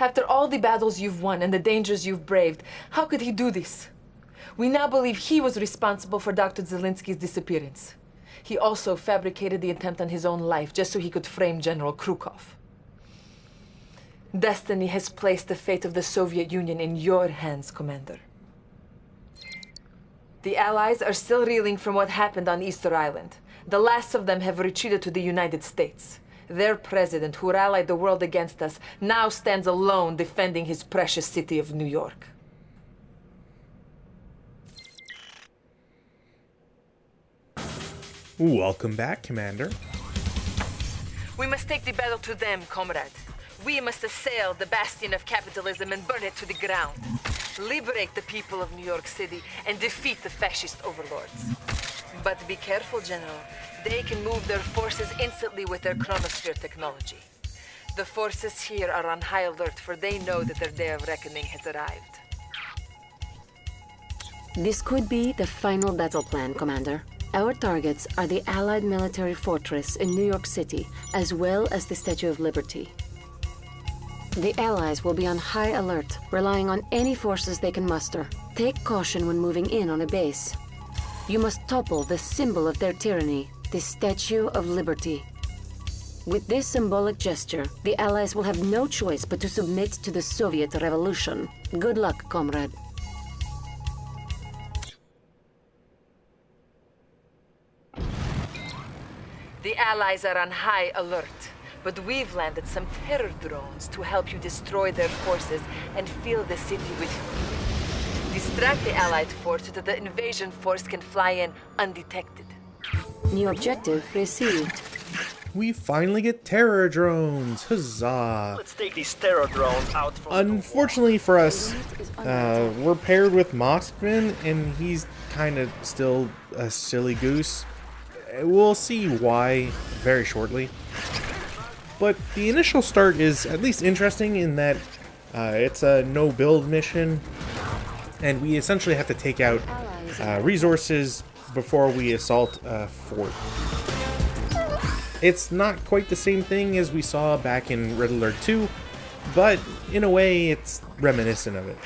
After all the battles you've won and the dangers you've braved, how could he do this? We now believe he was responsible for Dr. Zelensky's disappearance. He also fabricated the attempt on his own life just so he could frame General Krukov. Destiny has placed the fate of the Soviet Union in your hands, Commander. The Allies are still reeling from what happened on Easter Island. The last of them have retreated to the United States. Their president, who rallied the world against us, now stands alone defending his precious city of New York. Welcome back, Commander. We must take the battle to them, comrade. We must assail the bastion of capitalism and burn it to the ground. Liberate the people of New York City and defeat the fascist overlords. But be careful, General. They can move their forces instantly with their chronosphere technology. The forces here are on high alert, for they know that their day of reckoning has arrived. This could be the final battle plan, Commander. Our targets are the Allied military fortress in New York City, as well as the Statue of Liberty. The Allies will be on high alert, relying on any forces they can muster. Take caution when moving in on a base. You must topple the symbol of their tyranny, the Statue of Liberty. With this symbolic gesture, the Allies will have no choice but to submit to the Soviet Revolution. Good luck, comrade. The Allies are on high alert, but we've landed some terror drones to help you destroy their forces and fill the city with fear. Distract the Allied force so that the invasion force can fly in undetected. New objective received. We finally get terror drones. Huzzah! Let's take these terror drones out from Unfortunately for us, we're paired with Moskvin, and he's kind of still a silly goose. We'll see why very shortly. But the initial start is at least interesting in that it's a no-build mission, and we essentially have to take out resources before we assault a fort. It's not quite the same thing as we saw back in Red Alert 2, but in a way it's reminiscent of it.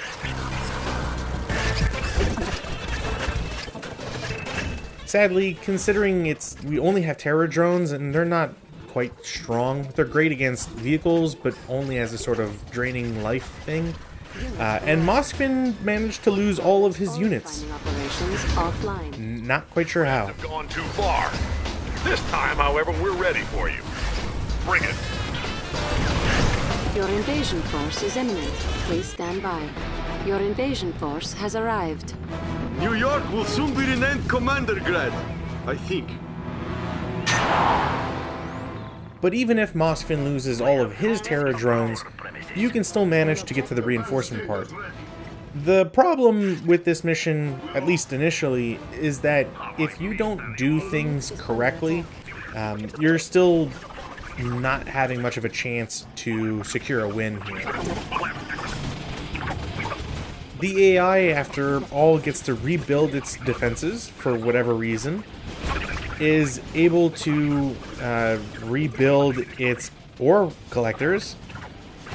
Sadly, considering we only have terror drones and they're not quite strong, they're great against vehicles, but only as a sort of draining life thing. And Moskvin managed to lose all of his units. Not quite sure how. Have gone too far. This time, however, we're ready for you. Bring it. Your invasion force is imminent. Please stand by. Your invasion force has arrived. New York will soon be renamed Commandergrad, I think. But even if Moskvin loses all of his terror drones, you can still manage to get to the reinforcement part. The problem with this mission, at least initially, is that if you don't do things correctly, you're still not having much of a chance to secure a win here. The AI, after all, gets to rebuild its defenses for whatever reason, is able to rebuild its ore collectors,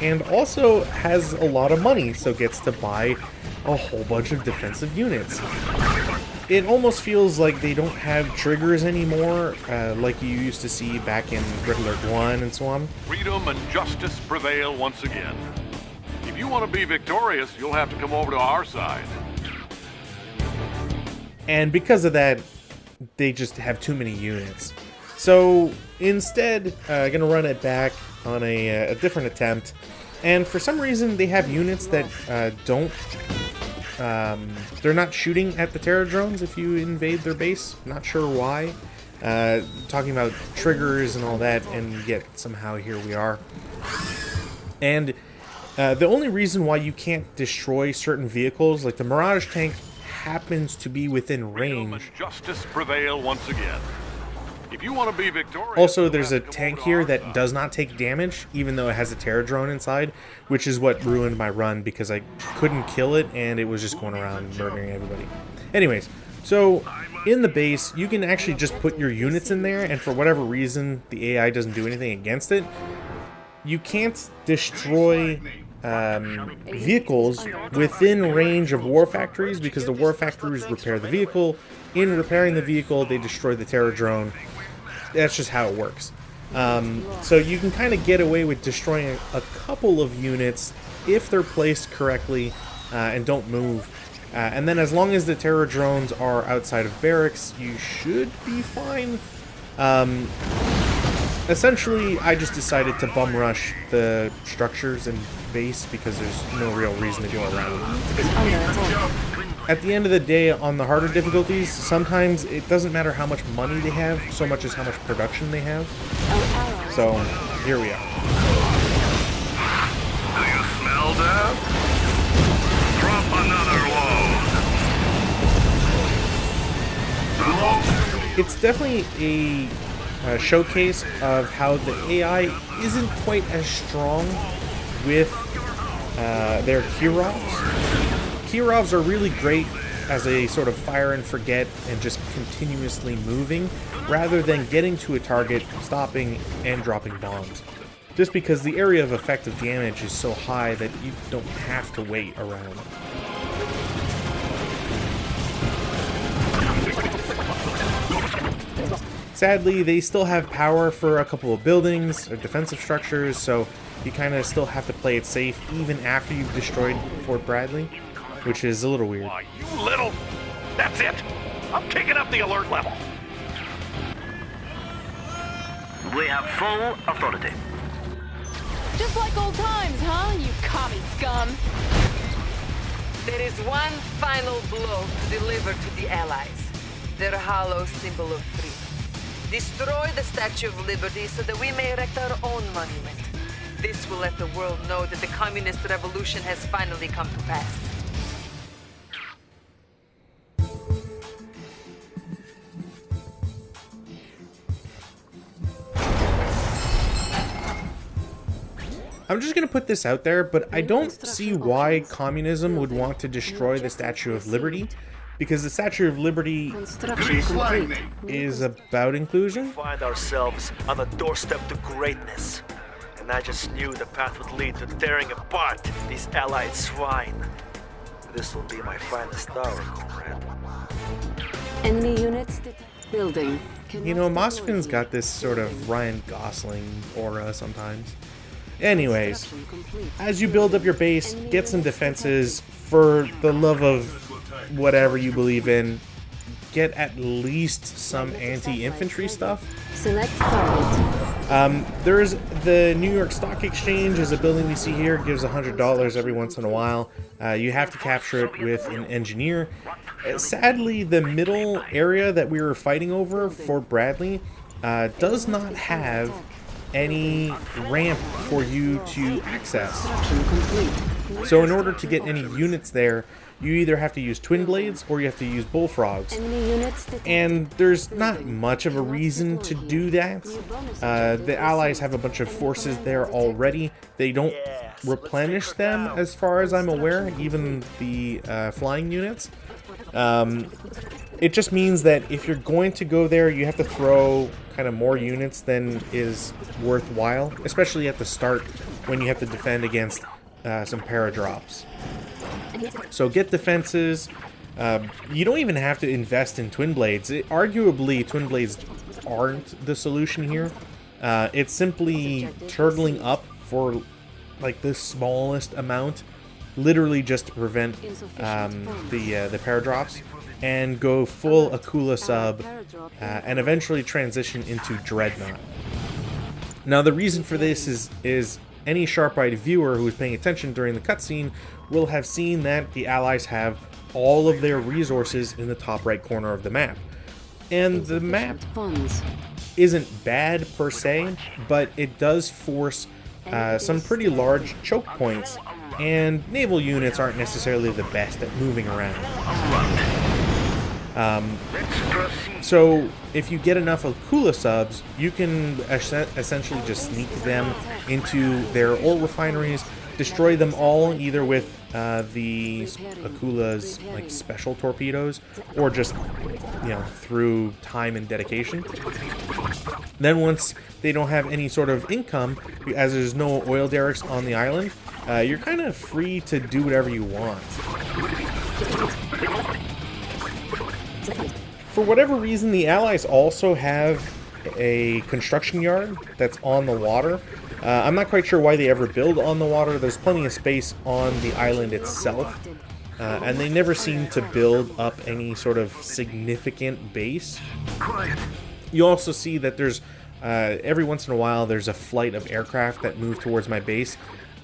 and also has a lot of money, so gets to buy a whole bunch of defensive units. It almost feels like they don't have triggers anymore, like you used to see back in Red Alert 1 and so on. Freedom and justice prevail once again. If you want to be victorious, you'll have to come over to our side. And because of that, they just have too many units. So instead, gonna run it back on a different attempt. And for some reason, they have units that don't... they're not shooting at the terror drones if you invade their base. Not sure why. Talking about triggers and all that, and yet somehow here we are. And the only reason why you can't destroy certain vehicles, like the Mirage tank, happens to be within range. Freedom and justice prevail once again. If you want to be victorious, also, there's a tank here that does not take damage, even though it has a terror drone inside, which is what ruined my run, because I couldn't kill it, and it was just going around murdering everybody. Anyways, so in the base, you can actually just put your units in there, and for whatever reason, the AI doesn't do anything against it. You can't destroy vehicles within range of war factories, because the war factories repair the vehicle. In repairing the vehicle, they destroy the terror drone. That's just how it works. So you can kind of get away with destroying a couple of units if they're placed correctly and don't move. And then as long as the terror drones are outside of barracks, you should be fine. Essentially, I just decided to bum rush the structures and base because there's no real reason to go around. At the end of the day, on the harder difficulties, sometimes it doesn't matter how much money they have, so much as how much production they have. So, here we are. Do you smell that? Drop another load. It's definitely a showcase of how the AI isn't quite as strong with their Kirovs. Kirovs are really great as a sort of fire and forget and just continuously moving, rather than getting to a target, stopping, and dropping bombs. Just because the area of effective damage is so high that you don't have to wait around. Sadly, they still have power for a couple of buildings or defensive structures, so you kind of still have to play it safe even after you've destroyed Fort Bradley, which is a little weird. Why, you little... That's it! I'm kicking up the alert level. We have full authority. Just like old times, huh, you commie scum? There is one final blow to deliver to the Allies. Their hollow symbol of freedom. Destroy the Statue of Liberty so that we may erect our own monument. This will let the world know that the communist revolution has finally come to pass. I'm just going to put this out there, but I don't see why communism would want to destroy the Statue of Liberty, because the Statue of Liberty is about inclusion. We find ourselves on the doorstep to greatness. And I just knew the path would lead to tearing apart these allied swine. This will be my finest hour, comrade. Enemy units building. You know, Mosfin's got this sort of Ryan Gosling aura sometimes. Anyways, as you build up your base, get some defenses. For the love of whatever you believe in, get at least some anti-infantry stuff. Select target. There's the New York Stock Exchange is a building we see here. It gives $100 every once in a while. You have to capture it with an engineer. Sadly, the middle area that we were fighting over, Fort Bradley, does not have any ramp for you to access. So in order to get any units there, you either have to use twin blades or you have to use bullfrogs. And there's not much of a reason to do that. The Allies have a bunch of forces there already. They don't replenish them as far as I'm aware, even the flying units. It just means that if you're going to go there, you have to throw kind of more units than is worthwhile, especially at the start when you have to defend against some paradrops. So get defenses. You don't even have to invest in twin blades. Arguably, twin blades aren't the solution here. It's simply turtling up for like the smallest amount, literally just to prevent the paradrops, and go full Akula sub, and eventually transition into Dreadnought. Now the reason for this is any sharp-eyed viewer who is paying attention during the cutscene will have seen that the Allies have all of their resources in the top right corner of the map. And the map isn't bad per se, but it does force some pretty large choke points, and naval units aren't necessarily the best at moving around. So if you get enough Akula subs, you can essentially just sneak them into their ore refineries, destroy them all either with the Akula's like special torpedoes, or just, you know, through time and dedication. Then once they don't have any sort of income, as there's no oil derricks on the island, you're kind of free to do whatever you want. For whatever reason, the Allies also have a construction yard that's on the water. I'm not quite sure why they ever build on the water. There's plenty of space on the island itself. And they never seem to build up any sort of significant base. You also see that there's, every once in a while, there's a flight of aircraft that move towards my base.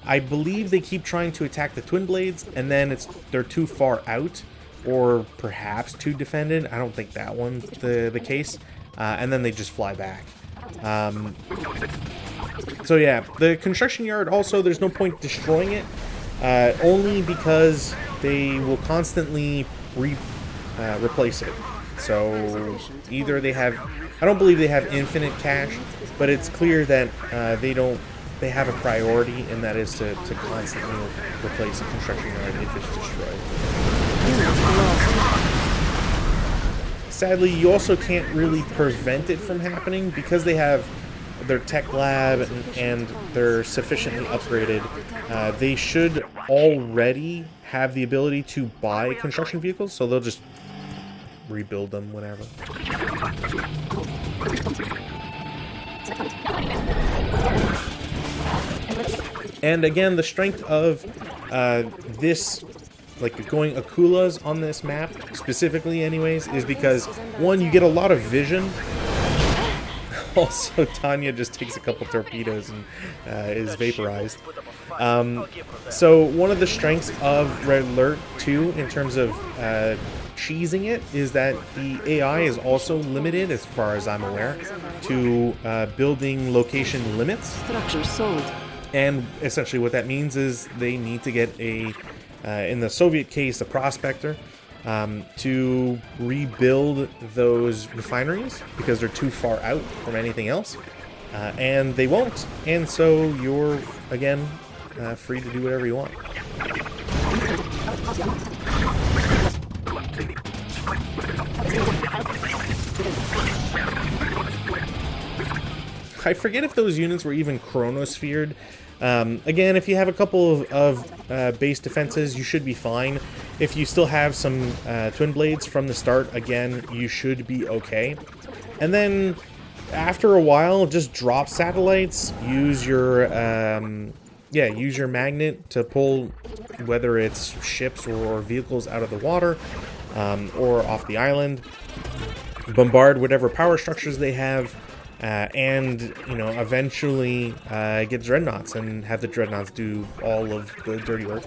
I believe they keep trying to attack the Twin Blades, and then they're too far out, or perhaps too defended. I don't think that one's the case. And then they just fly back. So yeah, the construction yard also, there's no point destroying it, only because they will constantly replace it. So either they have, I don't believe they have infinite cash, but it's clear that they have a priority, and that is to constantly replace the construction yard if it's destroyed. Sadly, you also can't really prevent it from happening because they have their tech lab and they're sufficiently upgraded. They should already have the ability to buy construction vehicles, so they'll just rebuild them whenever. And again, the strength of this, like going Akulas on this map, specifically anyways, is because, one, you get a lot of vision. Also, Tanya just takes a couple torpedoes and is vaporized. So one of the strengths of Red Alert 2 in terms of cheesing it is that the AI is also limited, as far as I'm aware, to building location limits. Structure sold. And essentially what that means is they need to get a, in the Soviet case, a prospector, to rebuild those refineries because they're too far out from anything else. And they won't. And so you're, again, free to do whatever you want. I forget if those units were even chronosphered. Again, if you have a couple of base defenses, you should be fine. If you still have some Twin Blades from the start, again, you should be okay. And then, after a while, just drop satellites. Use your use your magnet to pull, whether it's ships or vehicles out of the water or off the island. Bombard whatever power structures they have. And, you know, eventually get dreadnoughts and have the dreadnoughts do all of the dirty work.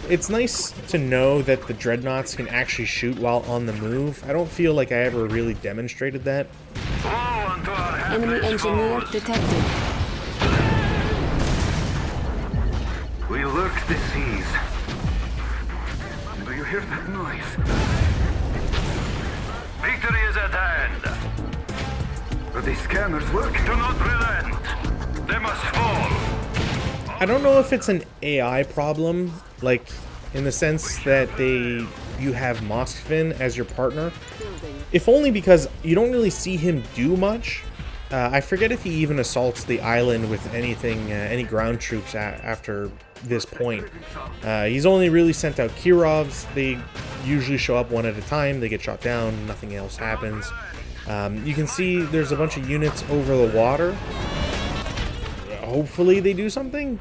It's nice to know that the dreadnoughts can actually shoot while on the move. I don't feel like I ever really demonstrated that. Enemy engineer detected. We lurk the seas. Do you hear that noise? Victory is at hand. But the scanners work. Do not relent. They must fall. I don't know if it's an AI problem, like in the sense that you have Moskvin as your partner. If only because you don't really see him do much. I forget if he even assaults the island with anything, any ground troops after this point. He's only really sent out Kirovs. They usually show up one at a time. They get shot down. Nothing else happens. You can see there's a bunch of units over the water. Hopefully they do something.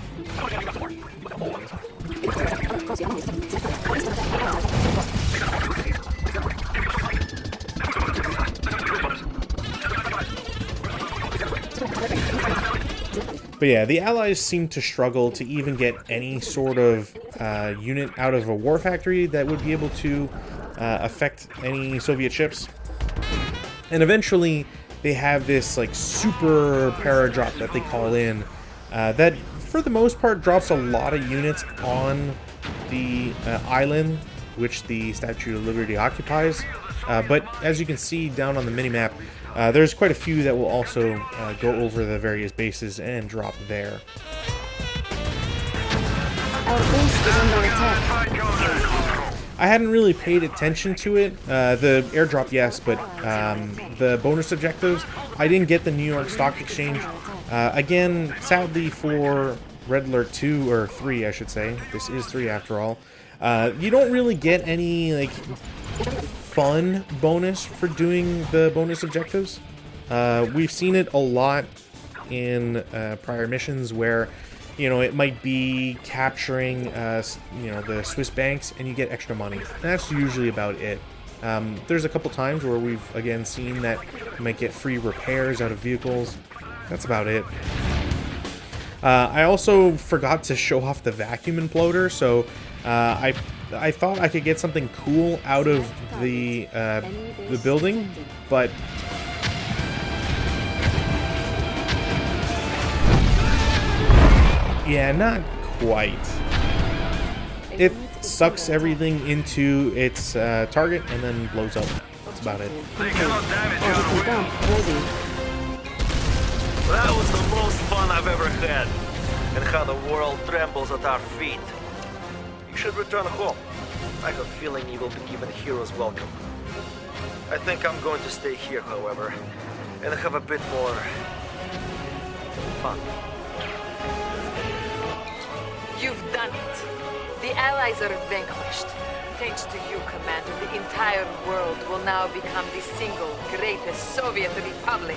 But yeah, the Allies seem to struggle to even get any sort of unit out of a war factory that would be able to affect any Soviet ships. And eventually, they have this like super paradrop that they call in that, for the most part, drops a lot of units on the island, which the Statue of Liberty occupies. But as you can see down on the minimap, there's quite a few that will also go over the various bases and drop there. Our base is under attack. I hadn't really paid attention to it. The airdrop, yes, but the bonus objectives, I didn't get the New York Stock Exchange. Again, sadly for Red Alert 2, or 3, I should say. This is 3 after all. You don't really get any, like, fun bonus for doing the bonus objectives. We've seen it a lot in prior missions where, you know, it might be capturing, you know, the Swiss banks and you get extra money. And that's usually about it. There's a couple times where we've, again, seen that you might get free repairs out of vehicles. That's about it. I also forgot to show off the vacuum imploder, so I thought I could get something cool out of the building, but yeah, not quite. It sucks everything into its target and then blows up. That's about it. They cannot damage your will. That was the most fun I've ever had, and how the world trembles at our feet. You should return home. I have a feeling you will be given hero's welcome. I think I'm going to stay here, however, and have a bit more fun. You've done it. The Allies are vanquished. Thanks to you, Commander, the entire world will now become the single greatest Soviet Republic.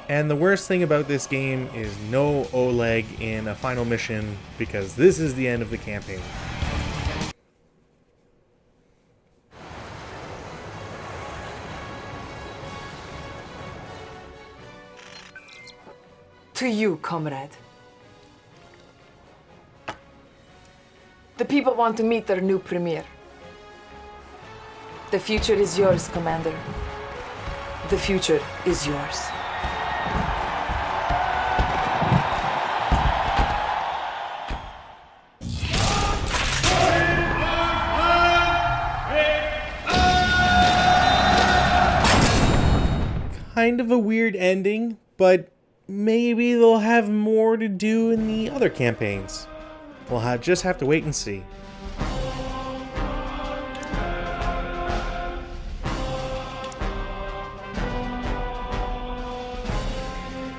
And the worst thing about this game is no Oleg in a final mission, because this is the end of the campaign. To you, comrade. The people want to meet their new premier. The future is yours, Commander. The future is yours. Kind of a weird ending, but maybe they'll have more to do in the other campaigns. We'll just have to wait and see.